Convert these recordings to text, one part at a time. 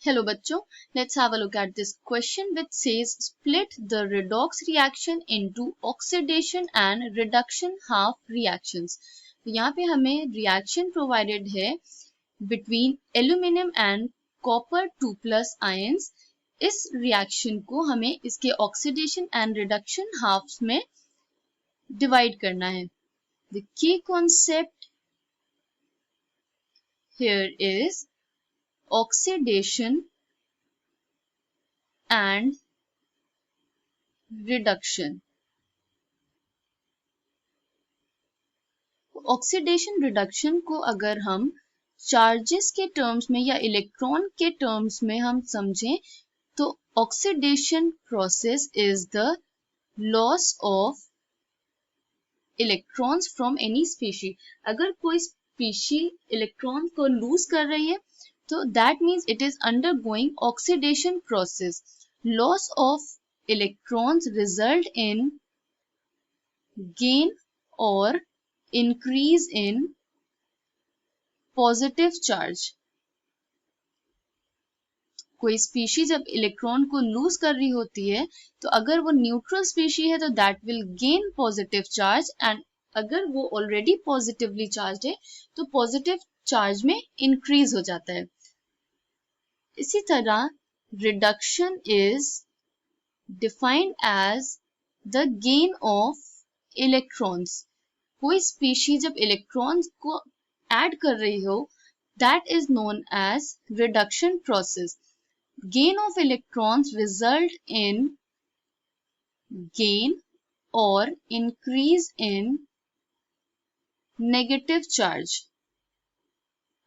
Hello बच्चों, let's have a look at this question which says split the redox reaction into oxidation and reduction half reactions. तो यहाँ पे हमें reaction provided है between aluminum and copper 2+ ions. इस reaction को हमें इसके oxidation and reduction halves में divide करना है. The key concept here is oxidation and reduction. Oxidation reduction को अगर हम चार्जेस के टर्म्स में या इलेक्ट्रॉन के टर्म्स में हम समझें तो oxidation process is the loss of electrons from any species. अगर कोई स्पीशी इलेक्ट्रॉन को लूज कर रही है तो that means it is undergoing oxidation process. Loss of electrons result in gain और increase in positive charge. कोई स्पीशी जब इलेक्ट्रॉन को लूज कर रही होती है तो अगर वो न्यूट्रल स्पीशी है तो that will gain positive charge and अगर वो ऑलरेडी पॉजिटिवली चार्ज है तो पॉजिटिव चार्ज में इंक्रीज हो जाता है. इसी तरह reduction is defined as the gain of electrons. कोई स्पीशी जब इलेक्ट्रॉन्स को ऐड कर रही हो that is known as reduction process. Gain of electrons result in gain और इंक्रीज इन नेगेटिव चार्ज.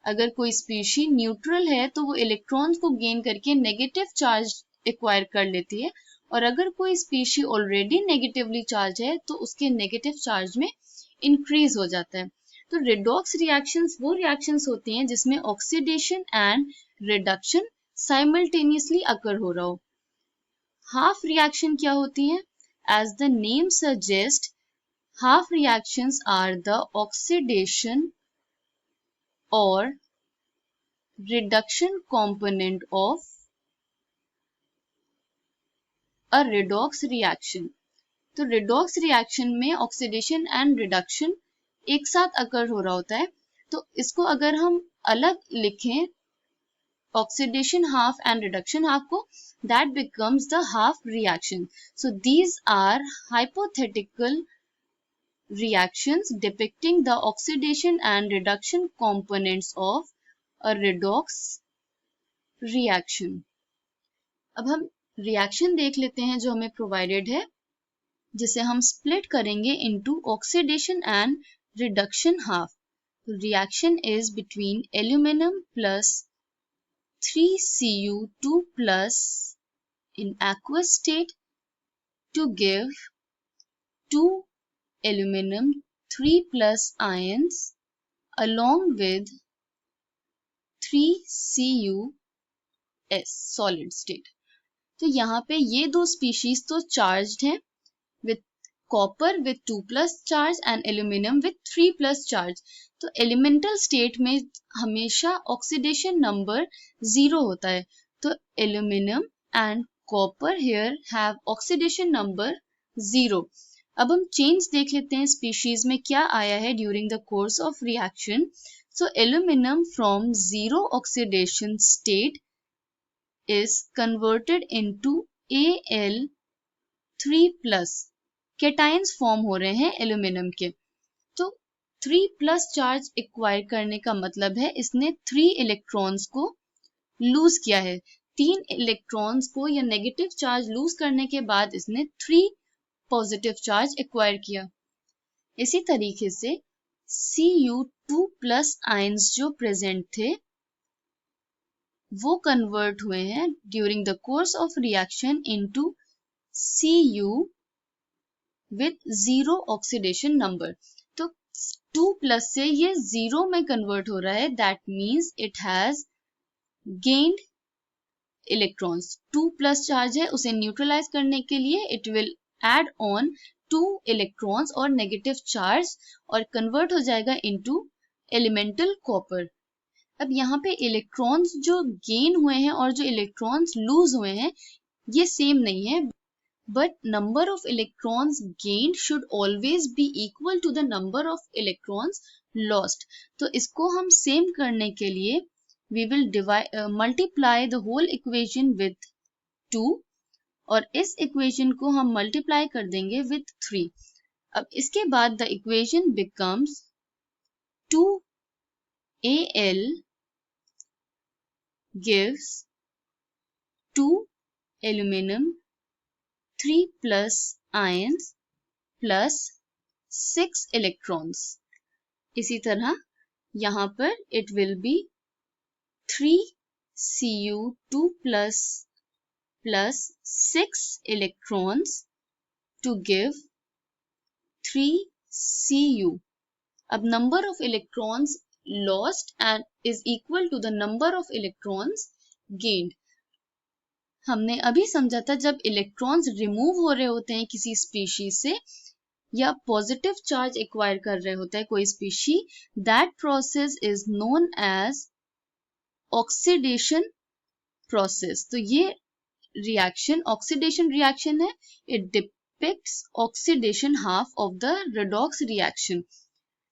अगर कोई स्पीशी न्यूट्रल है तो वो इलेक्ट्रॉन्स को गेन करके नेगेटिव चार्ज एक्वायर कर लेती है और अगर कोई स्पीशी ऑलरेडी नेगेटिवली चार्ज है तो उसके नेगेटिव चार्ज में इंक्रीज हो जाता है. तो रिडॉक्स रिएक्शंस वो रिएक्शंस होती हैं जिसमें oxidation and reduction simultaneously occur हो रहा हो. हाफ रिएक्शन क्या होती हैं? As the name suggest half reactions are the oxidation और reduction component of a redox reaction. तो रिडॉक्स रिएक्शन में ऑक्सीडेशन एंड रिडक्शन एक साथ अकर हो रहा होता है. तो इसको अगर हम अलग लिखें oxidation half and reduction half को that becomes the half reaction. So these are hypothetical reactions depicting the oxidation and reduction components of a redox reaction. अब हम रिएक्शन देख लेते हैं जो हमें प्रोवाइडेड है जिसे हम स्प्लिट करेंगे into oxidation and reduction half. Reaction is between aluminium plus 3Cu2 plus in aqueous state to give 2 aluminum 3+ ions along with 3Cu solid state. तो यहाँ पे ये दो स्पीशीज तो चार्ज्ड हैं with copper with 2+ charge and aluminum with 3+ charge. तो elemental state में हमेशा ऑक्सीडेशन नंबर 0 होता है. तो aluminium and copper here have oxidation number 0. अब हम चेंज देख लेते हैं स्पीशीज में क्या आया है during the course of reaction. So aluminium from 0 oxidation state is converted into Al3+. Cations form हो रहे हैं एल्यूमिनियम के. तो 3+ चार्ज एक्वायर करने का मतलब है इसने 3 इलेक्ट्रॉन्स को लूज किया है. 3 इलेक्ट्रॉन्स को या नेगेटिव चार्ज लूज करने के बाद इसने 3 पॉजिटिव चार्ज एक्वायर किया. इसी तरीके से Cu2+ आयंस जो प्रेजेंट थे वो कन्वर्ट हुए हैं during the course of reaction into Cu with 0 oxidation number. तो 2+ से ये 0 में कन्वर्ट हो रहा है. That means it has gained electrons. 2+ charge है उसे न्यूट्रलाइज करने के लिए it will add on 2 electrons और negative charge और convert हो जाएगा into elemental copper. अब यहाँ पे इलेक्ट्रॉन्स जो गेन हुए हैं और जो इलेक्ट्रॉन्स लूज हुए हैं ये सेम नहीं है, but number of electrons gained should always be equal to the number of electrons lost. तो इसको हम सेम करने के लिए we will multiply the whole equation with 2 और इस equation को हम multiply कर देंगे with 3. अब इसके बाद the equation becomes 2Al gives 2 aluminum 3 plus ions plus 6 electrons. इसी तरह यहाँ पर it will be 3Cu2 plus 6 electrons to give 3Cu. अब number of electrons lost and is equal to the number of electrons gained. हमने अभी समझा था जब इलेक्ट्रॉन्स रिमूव हो रहे होते हैं किसी स्पीशीज से या पॉजिटिव चार्ज एक्वायर कर रहे होता है कोई species, that process is known as oxidation process. तो ये रिएक्शन ऑक्सीडेशन रिएक्शन है. It depicts oxidation half of the redox reaction.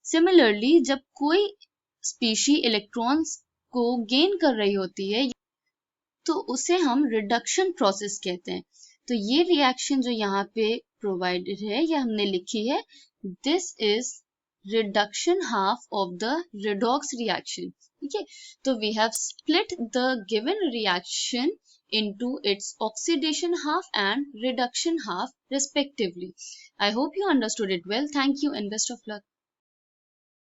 Similarly जब कोई स्पीशी इलेक्ट्रॉन्स को गेन कर रही होती है तो उसे हम रिडक्शन प्रोसेस कहते हैं. तो ये रिएक्शन जो यहाँ पे प्रोवाइडेड है या हमने लिखी है, this is reduction half of the redox reaction. ठीक है, तो we have split the given reaction into its oxidation half and reduction half respectively. I hope you understood it well. Thank you and best of luck.